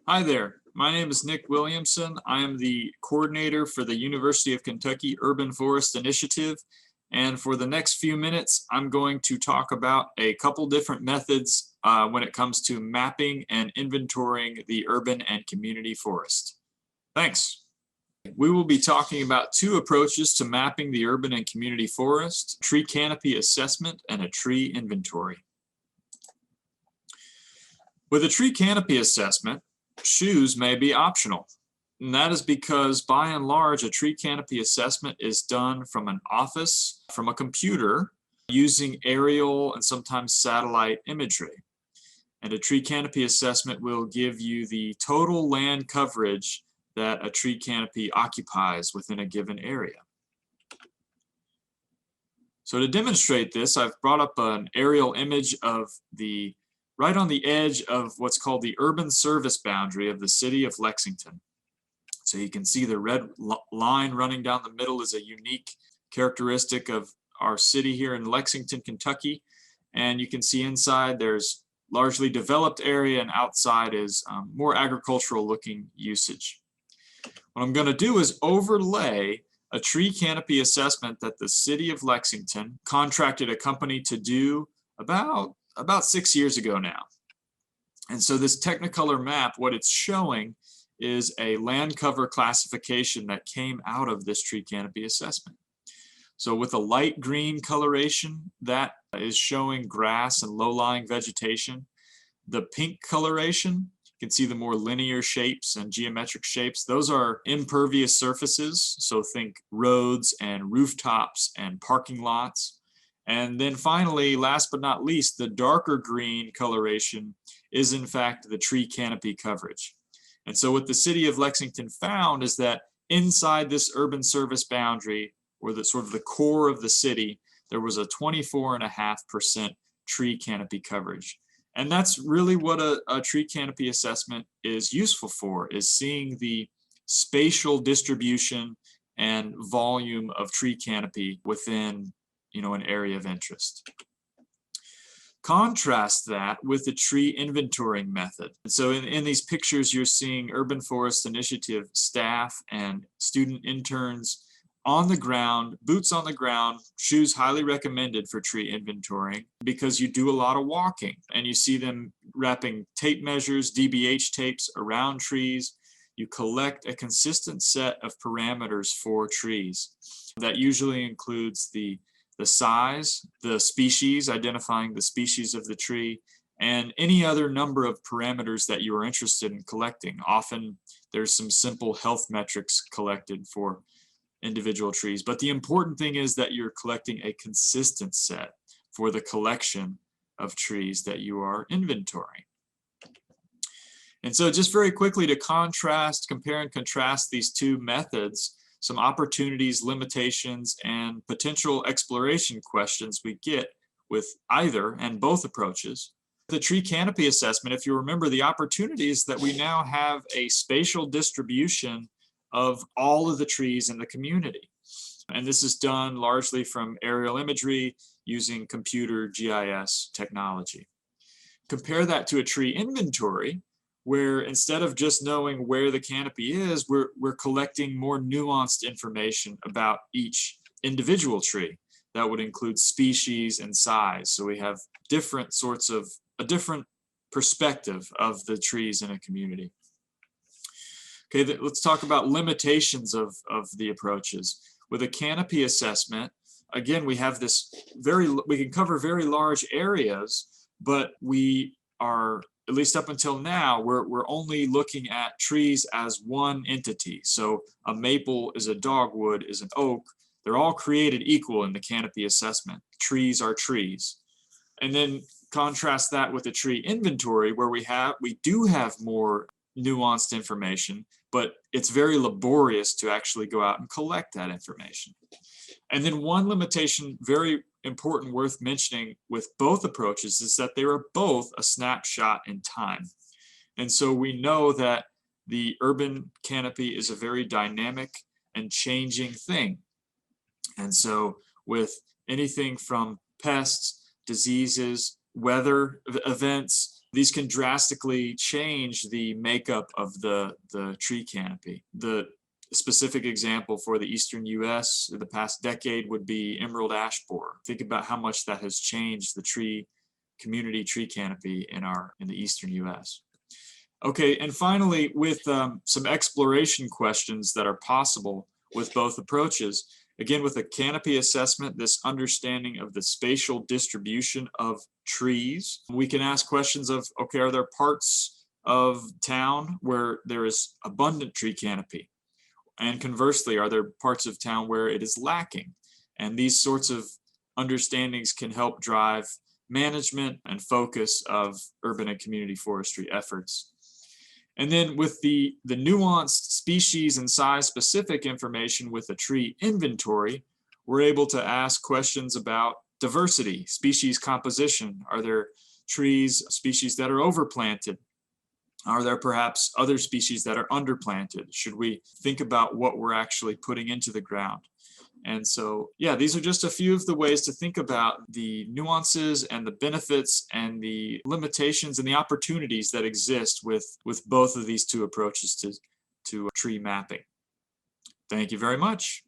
Hi there, my name is Nic Williamson. I am the coordinator for the University of Kentucky Urban Forest Initiative. And for the next few minutes, I'm going to talk about a couple different methods when it comes to mapping and inventorying the urban and community forest. Thanks. We will be talking about two approaches to mapping the urban and community forest: tree canopy assessment and a tree inventory. With a tree canopy assessment, shoes may be optional, and that is because by and large a tree canopy assessment is done from an office, from a computer, using aerial and sometimes satellite imagery. And a tree canopy assessment will give you the total land coverage that a tree canopy occupies within a given area. So to demonstrate this, I've brought up an aerial image of right on the edge of what's called the urban service boundary of the city of Lexington. So you can see the red line running down the middle is a unique characteristic of our city here in Lexington, Kentucky. And you can see inside there's largely developed area, and outside is more agricultural looking usage. What I'm going to do is overlay a tree canopy assessment that the city of Lexington contracted a company to do about 6 years ago now. And so this Technicolor map, what it's showing is a land cover classification that came out of this tree canopy assessment. So with a light green coloration, that is showing grass and low-lying vegetation. The pink coloration, you can see the more linear shapes and geometric shapes. Those are impervious surfaces, so think roads and rooftops and parking lots. And then finally, last but not least, the darker green coloration is in fact the tree canopy coverage. And so what the city of Lexington found is that inside this urban service boundary, or the sort of the core of the city, there was a 24.5% tree canopy coverage. And that's really what a tree canopy assessment is useful for, is seeing the spatial distribution and volume of tree canopy within an area of interest. Contrast that with the tree inventorying method. And so in these pictures, you're seeing Urban Forest Initiative staff and student interns on the ground, boots on the ground, shoes highly recommended for tree inventorying because you do a lot of walking, and you see them wrapping tape measures, DBH tapes around trees. You collect a consistent set of parameters for trees. That usually includes the size, the species, identifying the species of the tree, and any other number of parameters that you are interested in collecting. Often there's some simple health metrics collected for individual trees, but the important thing is that you're collecting a consistent set for the collection of trees that you are inventorying. And so just very quickly to compare and contrast these two methods, some opportunities, limitations, and potential exploration questions we get with either and both approaches. The tree canopy assessment, if you remember, the opportunity is that we now have a spatial distribution of all of the trees in the community. And this is done largely from aerial imagery using computer GIS technology. Compare that to a tree inventory, where instead of just knowing where the canopy is, we're collecting more nuanced information about each individual tree. That would include species and size. So we have a different perspective of the trees in a community. Okay, let's talk about limitations of the approaches. With a canopy assessment, again, we have we can cover very large areas, but we are, at least up until now, we're only looking at trees as one entity. So a maple is a dogwood, is an oak. They're all created equal in the canopy assessment. Trees are trees. And then contrast that with a tree inventory, where we do have more nuanced information, but it's very laborious to actually go out and collect that information. And then one limitation, very important, worth mentioning with both approaches, is that they are both a snapshot in time. And so we know that the urban canopy is a very dynamic and changing thing. And so with anything from pests, diseases, weather events, these can drastically change the makeup of the tree canopy. The specific example for the eastern US in the past decade would be emerald ash borer. Think about how much that has changed the community tree canopy in the eastern US. Okay, and finally, with some exploration questions that are possible with both approaches. Again, with a canopy assessment, this understanding of the spatial distribution of trees, we can ask questions of, okay, are there parts of town where there is abundant tree canopy? And conversely, are there parts of town where it is lacking? And these sorts of understandings can help drive management and focus of urban and community forestry efforts. And then with the nuanced species and size specific information with a tree inventory, we're able to ask questions about diversity, species composition. Are there species that are overplanted? Are there perhaps other species that are underplanted? Should we think about what we're actually putting into the ground? And so, yeah, these are just a few of the ways to think about the nuances and the benefits and the limitations and the opportunities that exist with both of these two approaches to tree mapping. Thank you very much.